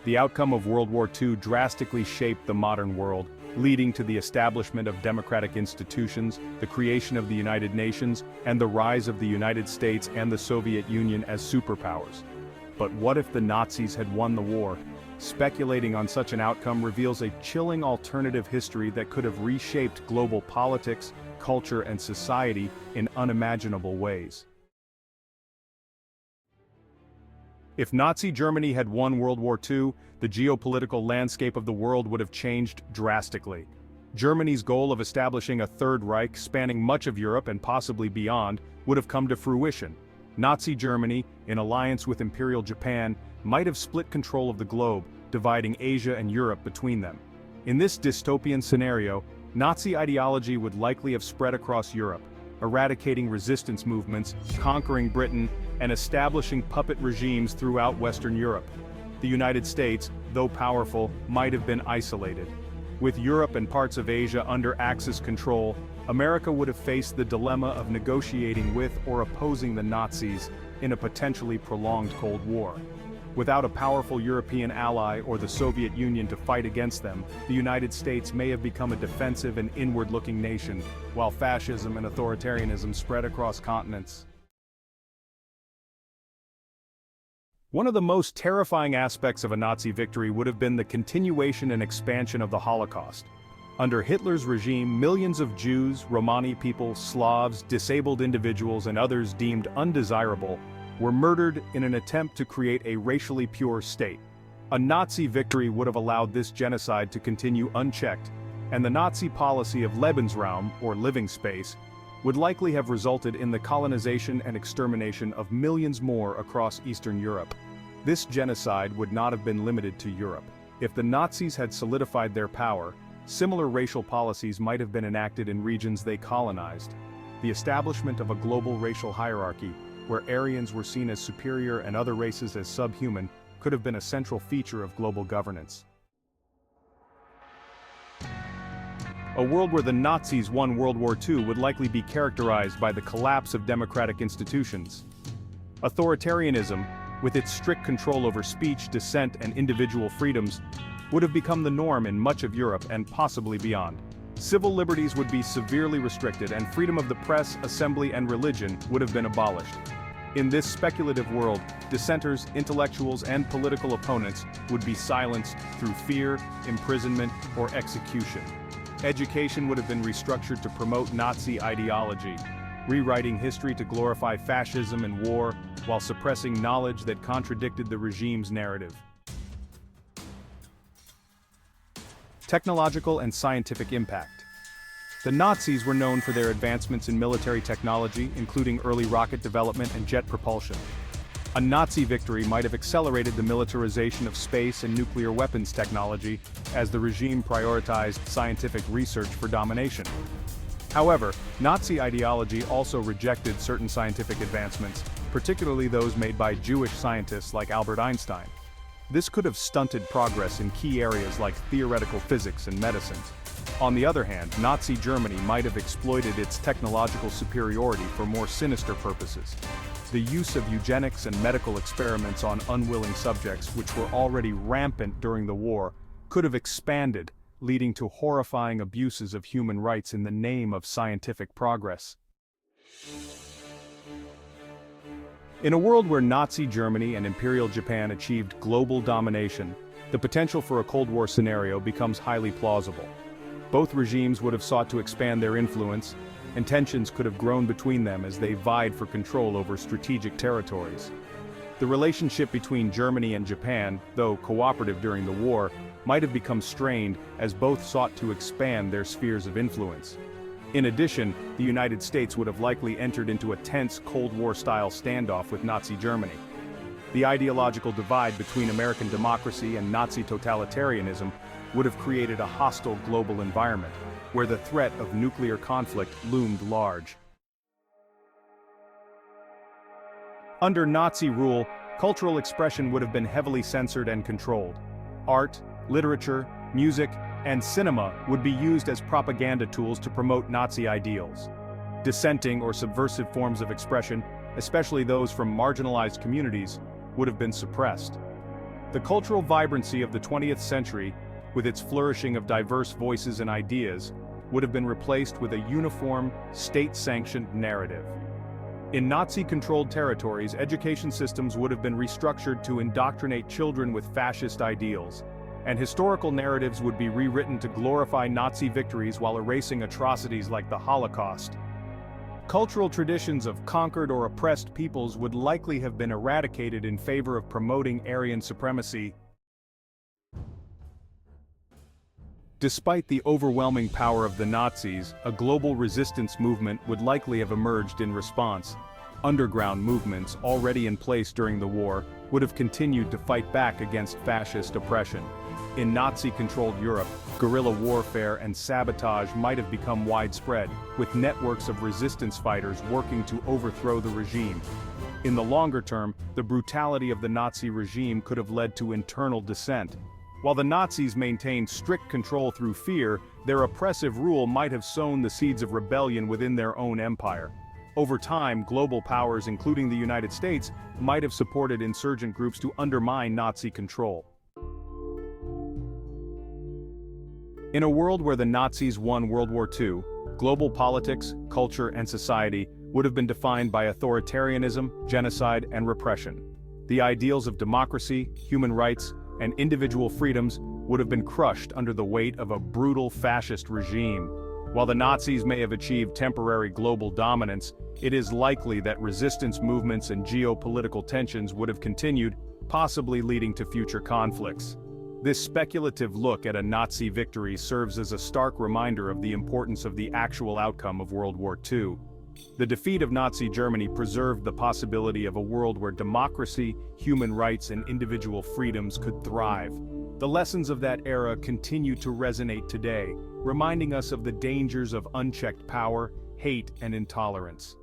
The outcome of World War II drastically shaped the modern world, leading to the establishment of democratic institutions, the creation of the United Nations, and the rise of the United States and the Soviet Union as superpowers. But what if the Nazis had won the war? Speculating on such an outcome reveals a chilling alternative history that could have reshaped global politics, culture, and society in unimaginable ways. If Nazi Germany had won World War II, the geopolitical landscape of the world would have changed drastically. Germany's goal of establishing a Third Reich spanning much of Europe and possibly beyond would have come to fruition. Nazi Germany, in alliance with Imperial Japan, might have split control of the globe, dividing Asia and Europe between them. In this dystopian scenario, Nazi ideology would likely have spread across Europe, eradicating resistance movements, conquering Britain, and establishing puppet regimes throughout Western Europe. The United States, though powerful, might have been isolated. With Europe and parts of Asia under Axis control, America would have faced the dilemma of negotiating with or opposing the Nazis in a potentially prolonged Cold War. Without a powerful European ally or the Soviet Union to fight against them, the United States may have become a defensive and inward-looking nation, while fascism and authoritarianism spread across continents. One of the most terrifying aspects of a Nazi victory would have been the continuation and expansion of the Holocaust. Under Hitler's regime, millions of Jews, Romani people, Slavs, disabled individuals, and others deemed undesirable were murdered in an attempt to create a racially pure state. A Nazi victory would have allowed this genocide to continue unchecked, and the Nazi policy of Lebensraum, or living space, would likely have resulted in the colonization and extermination of millions more across Eastern Europe. This genocide would not have been limited to Europe. If the Nazis had solidified their power, similar racial policies might have been enacted in regions they colonized. The establishment of a global racial hierarchy, where Aryans were seen as superior and other races as subhuman, could have been a central feature of global governance. A world where the Nazis won World War II would likely be characterized by the collapse of democratic institutions. Authoritarianism, with its strict control over speech, dissent, and individual freedoms, would have become the norm in much of Europe and possibly beyond. Civil liberties would be severely restricted, and freedom of the press, assembly, and religion would have been abolished. In this speculative world, dissenters, intellectuals, and political opponents would be silenced through fear, imprisonment, or execution. Education would have been restructured to promote Nazi ideology, rewriting history to glorify fascism and war, while suppressing knowledge that contradicted the regime's narrative. Technological and scientific impact. The Nazis were known for their advancements in military technology, including early rocket development and jet propulsion. A Nazi victory might have accelerated the militarization of space and nuclear weapons technology, as the regime prioritized scientific research for domination. However, Nazi ideology also rejected certain scientific advancements, particularly those made by Jewish scientists like Albert Einstein. This could have stunted progress in key areas like theoretical physics and medicine. On the other hand, Nazi Germany might have exploited its technological superiority for more sinister purposes. The use of eugenics and medical experiments on unwilling subjects, which were already rampant during the war, could have expanded, leading to horrifying abuses of human rights in the name of scientific progress. In a world where Nazi Germany and Imperial Japan achieved global domination, the potential for a Cold War scenario becomes highly plausible. Both regimes would have sought to expand their influence, and tensions could have grown between them as they vied for control over strategic territories. The relationship between Germany and Japan, though cooperative during the war, might have become strained as both sought to expand their spheres of influence. In addition, the United States would have likely entered into a tense Cold War-style standoff with Nazi Germany. The ideological divide between American democracy and Nazi totalitarianism would have created a hostile global environment, where the threat of nuclear conflict loomed large. Under Nazi rule, cultural expression would have been heavily censored and controlled. Art, literature, music, and cinema would be used as propaganda tools to promote Nazi ideals. Dissenting or subversive forms of expression, especially those from marginalized communities, would have been suppressed. The cultural vibrancy of the 20th century, with its flourishing of diverse voices and ideas, would have been replaced with a uniform, state-sanctioned narrative. In Nazi-controlled territories, education systems would have been restructured to indoctrinate children with fascist ideals, and historical narratives would be rewritten to glorify Nazi victories while erasing atrocities like the Holocaust. Cultural traditions of conquered or oppressed peoples would likely have been eradicated in favor of promoting Aryan supremacy. Despite the overwhelming power of the Nazis, a global resistance movement would likely have emerged in response. Underground movements, already in place during the war, would have continued to fight back against fascist oppression. In Nazi-controlled Europe, guerrilla warfare and sabotage might have become widespread, with networks of resistance fighters working to overthrow the regime. In the longer term, the brutality of the Nazi regime could have led to internal dissent. While the Nazis maintained strict control through fear, their oppressive rule might have sown the seeds of rebellion within their own empire. Over time, global powers, including the United States, might have supported insurgent groups to undermine Nazi control. In a world where the Nazis won World War II, global politics, culture, and society would have been defined by authoritarianism, genocide, and repression. The ideals of democracy, human rights, and individual freedoms would have been crushed under the weight of a brutal fascist regime. While the Nazis may have achieved temporary global dominance, it is likely that resistance movements and geopolitical tensions would have continued, possibly leading to future conflicts. This speculative look at a Nazi victory serves as a stark reminder of the importance of the actual outcome of World War II. The defeat of Nazi Germany preserved the possibility of a world where democracy, human rights, and individual freedoms could thrive. The lessons of that era continue to resonate today, reminding us of the dangers of unchecked power, hate, and intolerance.